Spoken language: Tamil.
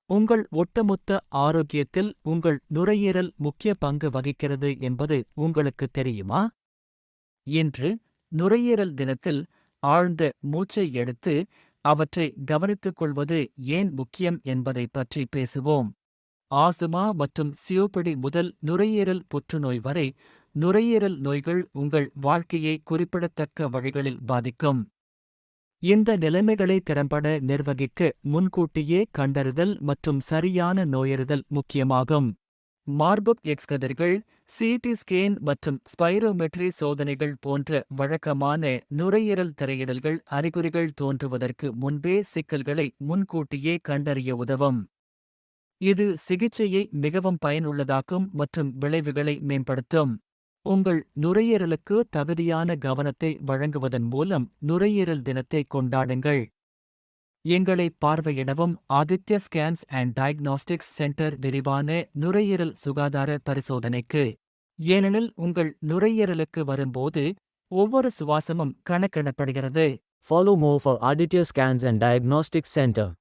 உங்கள் ஒட்டுமொத்த ஆரோக்கியத்தில் உங்கள் நுரையீரல் முக்கிய பங்கு வகிக்கிறது என்பது உங்களுக்கு தெரியுமா? இன்று நுரையீரல் தினத்தில் ஆழ்ந்த மூச்சை எடுத்து அவற்றை கவனித்துக் கொள்வது ஏன் முக்கியம் என்பதைப் பற்றி பேசுவோம். ஆஸ்துமா மற்றும் சிஓபிடி முதல் நுரையீரல் புற்றுநோய் வரை நுரையீரல் நோய்கள் உங்கள் வாழ்க்கையை குறிப்பிடத்தக்க வழிகளில் பாதிக்கும். இந்த நிலைமைகளை திறம்பட நிர்வகிக்க முன்கூட்டியே கண்டறிதல் மற்றும் சரியான நோயறிதல் முக்கியமாகும். மார்பர்க் எக்ஸ் கதிர்கள், சிடி ஸ்கேன் மற்றும் ஸ்பைரோமெட்ரி சோதனைகள் போன்ற வழக்கமான நுரையீரல் திரையிடல்கள் அறிகுறிகள் தோன்றுவதற்கு முன்பே சிக்கல்களை முன்கூட்டியே கண்டறிய உதவும். இது சிகிச்சையை மிகவும் பயனுள்ளதாக்கும் மற்றும் விளைவுகளை மேம்படுத்தும். உங்கள் நுரையீரலுக்கு தகுதியான கவனத்தை வழங்குவதன் மூலம் நுரையீரல் தினத்தை கொண்டாடுங்கள். எங்களை பார்வையிடவும். Aditya scans and diagnostics centre விரிவான நுரையீரல் சுகாதார பரிசோதனைக்கு. ஏனெனில் உங்கள் நுரையீரலுக்கு வரும்போது ஒவ்வொரு சுவாசமும் கணக்கிடப்படுகிறது. Follow more for Aditya Scans and Diagnostics Center.